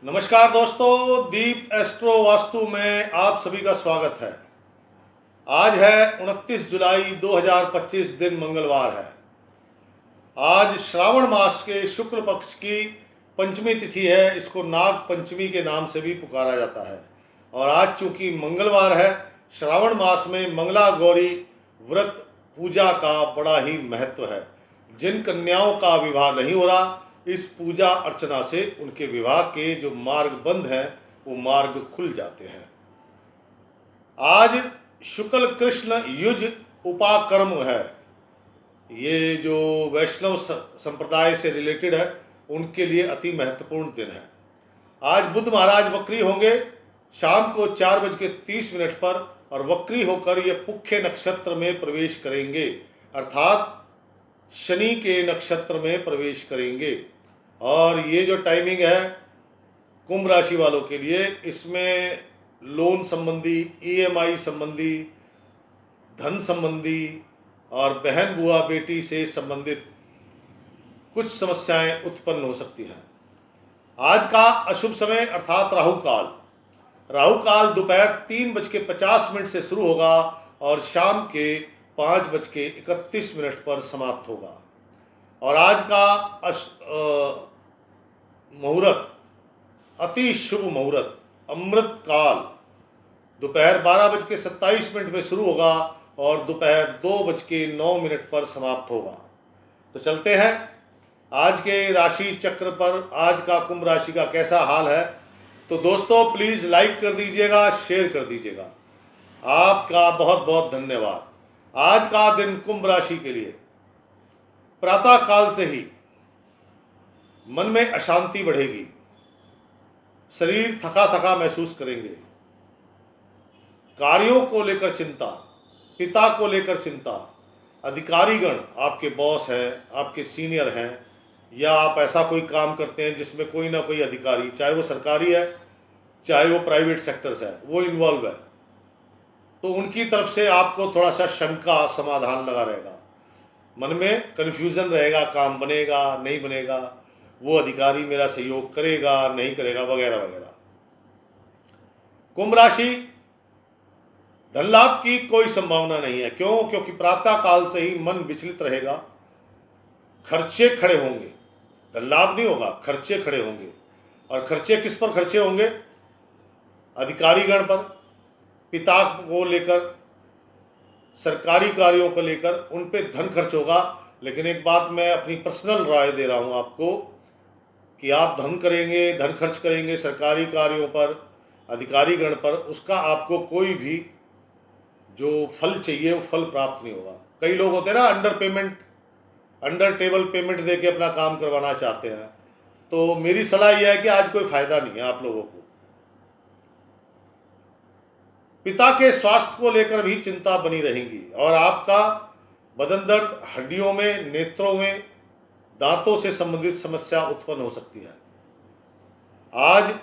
नमस्कार दोस्तों, दीप एस्ट्रो वास्तु में आप सभी का स्वागत है। आज है 29 जुलाई 2025, दिन मंगलवार है। आज श्रावण मास के शुक्ल पक्ष की पंचमी तिथि है। इसको नाग पंचमी के नाम से भी पुकारा जाता है। और आज चूंकि मंगलवार है, श्रावण मास में मंगला गौरी व्रत पूजा का बड़ा ही महत्व है। जिन कन्याओं का विवाह नहीं हो रहा, इस पूजा अर्चना से उनके विवाह के जो मार्ग बंद हैं वो मार्ग खुल जाते हैं। आज शुक्ल कृष्ण युज उपाकर्म है। ये जो वैष्णव संप्रदाय से रिलेटेड है, उनके लिए अति महत्वपूर्ण दिन है। आज बुध महाराज वक्री होंगे शाम को 4:30 पर, और वक्री होकर ये पुख्य नक्षत्र में प्रवेश करेंगे, अर्थात शनि के नक्षत्र में प्रवेश करेंगे। और ये जो टाइमिंग है कुंभ राशि वालों के लिए, इसमें लोन संबंधी, ईएमआई संबंधी, धन संबंधी और बहन बुआ बेटी से संबंधित कुछ समस्याएं उत्पन्न हो सकती हैं। आज का अशुभ समय अर्थात राहु काल दोपहर 3:50 से शुरू होगा और शाम के 5:31 पर समाप्त होगा। और आज का मुहूर्त अति शुभ मुहूर्त अमृत काल दोपहर 12:27 में शुरू होगा और दोपहर 2:09 पर समाप्त होगा। तो चलते हैं आज के राशि चक्र पर। आज का कुंभ राशि का कैसा हाल है, तो दोस्तों प्लीज़ लाइक कर दीजिएगा, शेयर कर दीजिएगा। आपका बहुत बहुत धन्यवाद। आज का दिन कुंभ राशि के लिए प्रातः काल से ही मन में अशांति बढ़ेगी, शरीर थका थका महसूस करेंगे, कार्यों को लेकर चिंता, पिता को लेकर चिंता, अधिकारीगण आपके बॉस हैं, आपके सीनियर हैं, या आप ऐसा कोई काम करते हैं जिसमें कोई ना कोई अधिकारी, चाहे वो सरकारी है चाहे वो प्राइवेट सेक्टर्स है, वो इन्वॉल्व है, तो उनकी तरफ से आपको थोड़ा सा शंका समाधान लगा रहेगा। मन में कन्फ्यूजन रहेगा, काम बनेगा नहीं बनेगा, वो अधिकारी मेरा सहयोग करेगा नहीं करेगा, वगैरह वगैरह। कुंभ राशि, धन लाभ की कोई संभावना नहीं है। क्यों? क्योंकि प्रातः काल से ही मन विचलित रहेगा, खर्चे खड़े होंगे। धन लाभ नहीं होगा, खर्चे खड़े होंगे। और खर्चे किस पर खर्चे होंगे? अधिकारीगण पर, पिता को लेकर, सरकारी कार्यों को लेकर, उन पे धन खर्च होगा। लेकिन एक बात मैं अपनी पर्सनल राय दे रहा हूं आपको कि आप धन खर्च करेंगे सरकारी कार्यों पर, अधिकारीगण पर, उसका आपको कोई भी जो फल चाहिए वो फल प्राप्त नहीं होगा। कई लोग होते हैं ना, अंडर टेबल पेमेंट देके अपना काम करवाना चाहते हैं। तो मेरी सलाह यह है कि आज कोई फायदा नहीं है आप लोगों को। पिता के स्वास्थ्य को लेकर भी चिंता बनी रहेगी, और आपका बदन दर्द, हड्डियों में, नेत्रों में, दांतों से संबंधित समस्या उत्पन्न हो सकती है। आज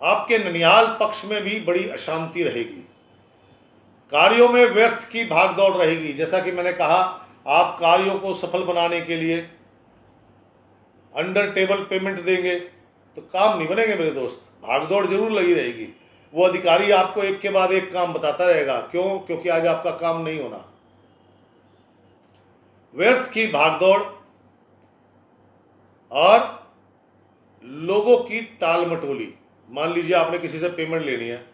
आपके ननिहाल पक्ष में भी बड़ी अशांति रहेगी, कार्यों में व्यर्थ की भागदौड़ रहेगी। जैसा कि मैंने कहा, आप कार्यों को सफल बनाने के लिए अंडर टेबल पेमेंट देंगे तो काम नहीं बनेंगे मेरे दोस्त, भागदौड़ जरूर लगी रहेगी। वो अधिकारी आपको एक के बाद एक काम बताता रहेगा। क्यों? क्योंकि आज आपका काम नहीं होना। व्यर्थ की भागदौड़ और लोगों की टाल मटोली। मान लीजिए आपने किसी से पेमेंट लेनी है,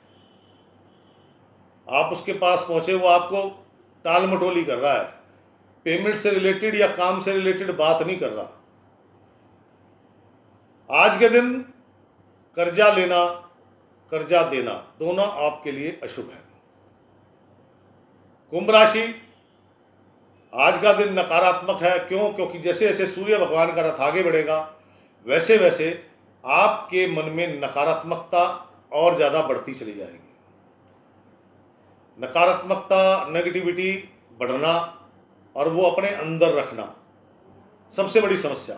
आप उसके पास पहुंचे, वो आपको टाल मटोली कर रहा है, पेमेंट से रिलेटेड या काम से रिलेटेड बात नहीं कर रहा। आज के दिन कर्जा लेना, कर्जा देना, दोनों आपके लिए अशुभ है। कुंभ राशि, आज का दिन नकारात्मक है। क्यों? क्योंकि जैसे जैसे सूर्य भगवान का रथ आगे बढ़ेगा, वैसे वैसे आपके मन में नकारात्मकता और ज़्यादा बढ़ती चली जाएगी। नकारात्मकता, नेगेटिविटी बढ़ना और वो अपने अंदर रखना सबसे बड़ी समस्या।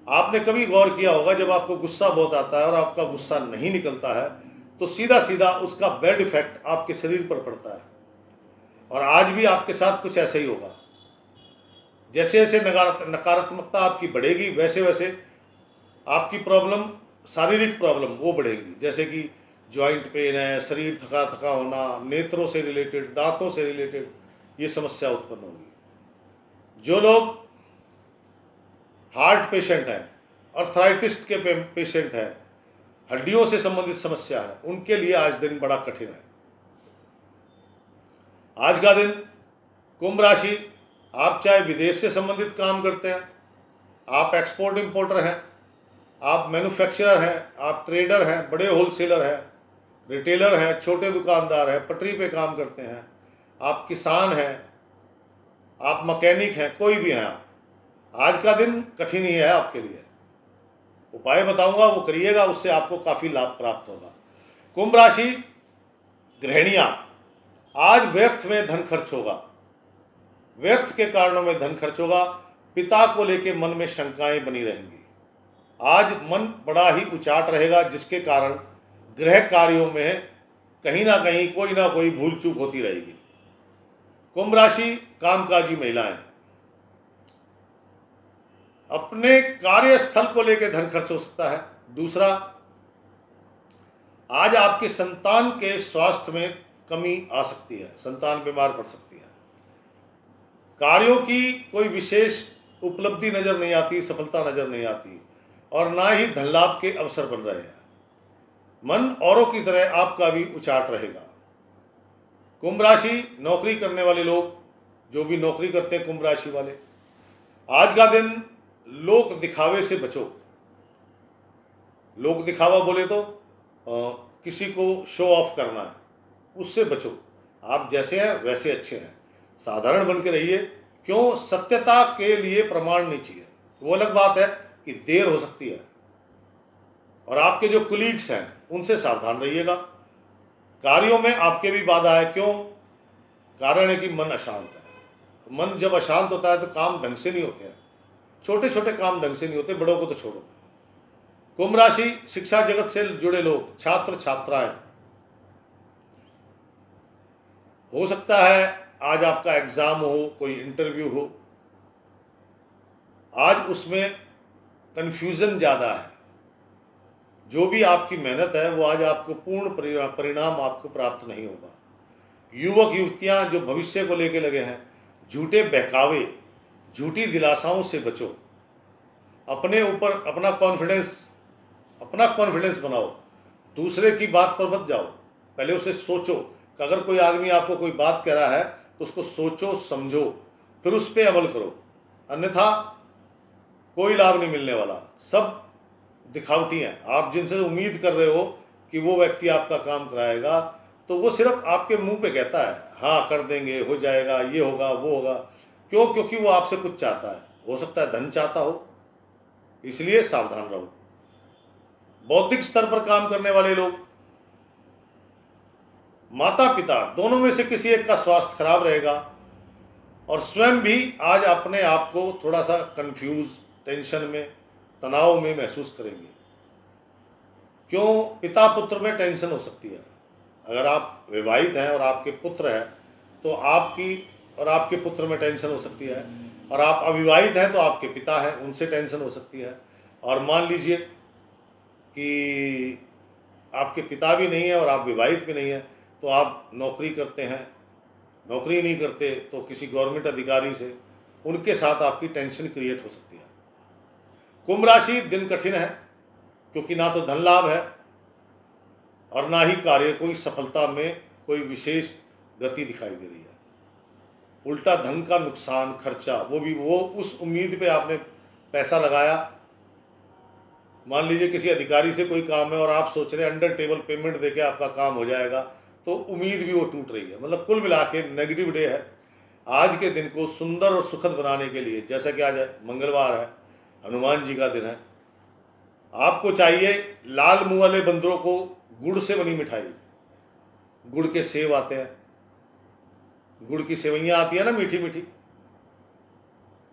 आपने कभी गौर किया होगा, जब आपको गुस्सा बहुत आता है और आपका गुस्सा नहीं निकलता है, तो सीधा सीधा उसका बैड इफेक्ट आपके शरीर पर पड़ता है। और आज भी आपके साथ कुछ ऐसा ही होगा। जैसे जैसे नकारात्मकता आपकी बढ़ेगी, वैसे वैसे आपकी प्रॉब्लम, शारीरिक प्रॉब्लम वो बढ़ेंगी, जैसे कि जॉइंट पेन है, शरीर थका थका होना, नेत्रों से रिलेटेड, दांतों से रिलेटेड ये समस्या उत्पन्न होगी। जो लोग हार्ट पेशेंट हैं, अर्थराइटिस के पेशेंट हैं, हड्डियों से संबंधित समस्या है, उनके लिए आज दिन बड़ा कठिन है। आज का दिन कुंभ राशि, आप चाहे विदेश से संबंधित काम करते हैं, आप एक्सपोर्ट इंपोर्टर हैं, आप मैन्युफैक्चरर हैं, आप ट्रेडर हैं, बड़े होलसेलर हैं, रिटेलर हैं, छोटे दुकानदार हैं, पटरी पे काम करते हैं, आप किसान हैं, आप मैकेनिक हैं, कोई भी हैं आप, आज का दिन कठिन ही है आपके लिए। उपाय बताऊंगा, वो करिएगा, उससे आपको काफी लाभ प्राप्त होगा। कुंभ राशि गृहिणियां, आज व्यर्थ में धन खर्च होगा, व्यर्थ के कारणों में धन खर्च होगा, पिता को लेकर मन में शंकाएं बनी रहेंगी। आज मन बड़ा ही उचाट रहेगा, जिसके कारण गृह कार्यों में कहीं ना कोई भूल चूक होती रहेगी। कुंभ राशि कामकाजी महिलाएं, अपने कार्यस्थल को लेकर धन खर्च हो सकता है। दूसरा, आज आपके संतान के स्वास्थ्य में कमी आ सकती है, संतान बीमार पड़ सकती है। कार्यों की कोई विशेष उपलब्धि नजर नहीं आती, सफलता नजर नहीं आती, और ना ही धन लाभ के अवसर बन रहे हैं। मन औरों की तरह आपका भी उचाट रहेगा। कुंभ राशि नौकरी करने वाले लोग, जो भी नौकरी करते हैं कुंभ राशि वाले, आज का दिन लोक दिखावे से बचो। लोक दिखावा बोले तो किसी को शो ऑफ करना है, उससे बचो। आप जैसे हैं वैसे अच्छे हैं, साधारण बन के रहिए। क्यों? सत्यता के लिए प्रमाण नहीं चाहिए। वो अलग बात है कि देर हो सकती है, और आपके जो कुलीग्स हैं उनसे सावधान रहिएगा। कार्यों में आपके भी बाधा है। क्यों? कारण है कि मन अशांत है। मन जब अशांत होता है तो काम ढंग से नहीं होते हैं, छोटे छोटे काम ढंग से नहीं होते, बड़ों को तो छोड़ो। कुंभ राशि शिक्षा जगत से जुड़े लोग, छात्र छात्राएं, हो सकता है आज आपका एग्जाम हो, कोई इंटरव्यू हो, आज उसमें कंफ्यूजन ज़्यादा है। जो भी आपकी मेहनत है वो आज आपको पूर्ण परिणाम आपको प्राप्त नहीं होगा। युवक युवतियां जो भविष्य को लेकर लगे हैं, झूठे बहकावे, झूठी दिलासाओं से बचो। अपने ऊपर अपना कॉन्फिडेंस बनाओ, दूसरे की बात पर मत जाओ। पहले उसे सोचो कि अगर कोई आदमी आपको कोई बात कह रहा है तो उसको सोचो, समझो, फिर उस पर अमल करो, अन्यथा कोई लाभ नहीं मिलने वाला। सब दिखावटी हैं। आप जिनसे उम्मीद कर रहे हो कि वो व्यक्ति आपका काम कराएगा, तो वो सिर्फ आपके मुंह पे कहता है, हाँ कर देंगे, हो जाएगा, ये होगा, वो होगा। क्यों? क्योंकि वो आपसे कुछ चाहता है, हो सकता है धन चाहता हो, इसलिए सावधान रहो। बौद्धिक स्तर पर काम करने वाले लोग, माता पिता दोनों में से किसी एक का स्वास्थ्य खराब रहेगा, और स्वयं भी आज अपने आप को थोड़ा सा कंफ्यूज, टेंशन में, तनाव में महसूस करेंगे। क्यों? पिता पुत्र में टेंशन हो सकती है। अगर आप विवाहित हैं और आपके पुत्र हैं तो आपके पुत्र में टेंशन हो सकती है, और आप अविवाहित हैं तो आपके पिता हैं, उनसे टेंशन हो सकती है। और मान लीजिए कि आपके पिता भी नहीं है और आप विवाहित भी नहीं है, तो आप नौकरी करते हैं, नौकरी नहीं करते तो किसी गवर्नमेंट अधिकारी से, उनके साथ आपकी टेंशन क्रिएट हो सकती है। कुंभ राशि दिन कठिन है, क्योंकि ना तो धन लाभ है और ना ही कार्य कोई सफलता में कोई विशेष गति दिखाई दे रही है। उल्टा धन का नुकसान, खर्चा, वो उस उम्मीद पे आपने पैसा लगाया। मान लीजिए किसी अधिकारी से कोई काम है और आप सोच रहे हैं अंडर टेबल पेमेंट देके आपका काम हो जाएगा, तो उम्मीद भी वो टूट रही है। मतलब कुल मिला के नेगेटिव डे है। आज के दिन को सुंदर और सुखद बनाने के लिए, जैसा कि आज मंगलवार है, हनुमान जी का दिन है, आपको चाहिए लाल मुंह वाले बंदरों को गुड़ से बनी मिठाई, गुड़ के सेव आते हैं, गुड़ की सेवइयां आती है ना, मीठी मीठी,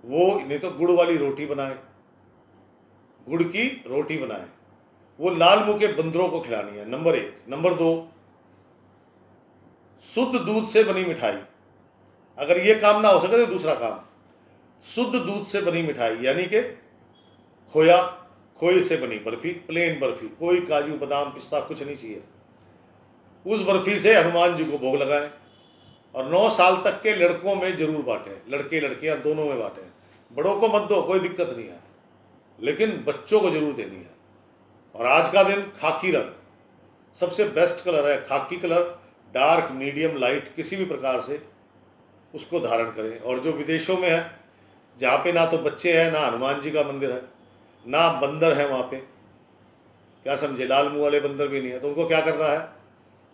वो नहीं तो गुड़ वाली रोटी बनाए, गुड़ की रोटी बनाए, वो लाल मुंह के बंदरों को खिलानी है, नंबर 1। नंबर 2, शुद्ध दूध से बनी मिठाई। अगर ये काम ना हो सके तो दूसरा काम, शुद्ध दूध से बनी मिठाई, यानी कि खोया, खोए से बनी बर्फी, प्लेन बर्फी, कोई काजू बादाम पिस्ता कुछ नहीं चाहिए। उस बर्फी से हनुमान जी को भोग लगाएं और 9 साल तक के लड़कों में जरूर बांटें, लड़के लड़कियां दोनों में बांटें। बड़ों को मत दो, कोई दिक्कत नहीं है, लेकिन बच्चों को जरूर देनी है। और आज का दिन खाकी रंग सबसे बेस्ट कलर है। खाकी कलर डार्क मीडियम लाइट किसी भी प्रकार से उसको धारण करें। और जो विदेशों में है, जहाँ पे ना तो बच्चे हैं, ना हनुमान जी का मंदिर है, ना बंदर है वहाँ पे, क्या समझे, लाल मुंह वाले बंदर भी नहीं है, तो उनको क्या करना है,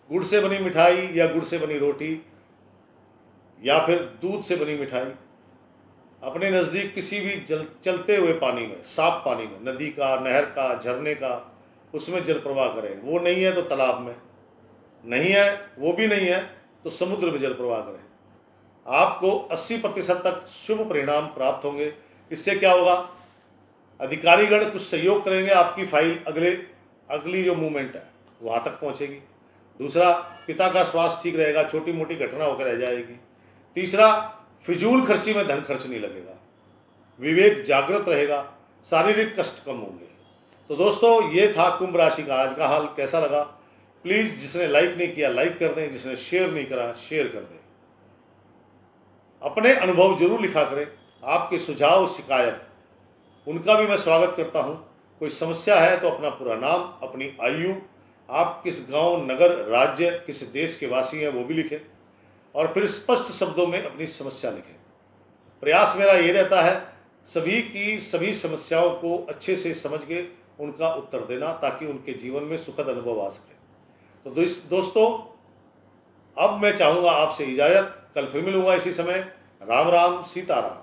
गुड़ से बनी मिठाई या गुड़ से बनी रोटी या फिर दूध से बनी मिठाई अपने नज़दीक किसी भी चलते हुए पानी में, साफ पानी में, नदी का, नहर का, झरने का, उसमें जल प्रवाह करें। वो नहीं है तो तालाब में, नहीं है वो भी नहीं है तो समुद्र में जल प्रवाह करें। आपको 80% तक शुभ परिणाम प्राप्त होंगे। इससे क्या होगा, अधिकारीगण कुछ सहयोग करेंगे, आपकी फाइल अगली जो मूवमेंट है वहाँ तक पहुँचेगी। दूसरा, पिता का स्वास्थ्य ठीक रहेगा, छोटी मोटी घटना होकर रह जाएगी। तीसरा, फिजूल खर्ची में धन खर्च नहीं लगेगा, विवेक जागृत रहेगा, शारीरिक कष्ट कम होंगे। तो दोस्तों, ये था कुंभ राशि का आज का हाल। कैसा लगा प्लीज़, जिसने लाइक नहीं किया लाइक कर दें, जिसने शेयर नहीं करा शेयर कर दें। अपने अनुभव जरूर लिखा करें, आपके सुझाव शिकायत उनका भी मैं स्वागत करता हूं। कोई समस्या है तो अपना पूरा नाम, अपनी आयु, आप किस गांव, नगर, राज्य, किस देश के वासी हैं वो भी लिखें और फिर स्पष्ट शब्दों में अपनी समस्या लिखें। प्रयास मेरा ये रहता है सभी की सभी समस्याओं को अच्छे से समझ के उनका उत्तर देना, ताकि उनके जीवन में सुखद अनुभव आ सके। तो दोस्तों, अब मैं चाहूँगा आपसे इजाज़त, कल फिर मिलूँगा इसी समय। राम राम, सीताराम।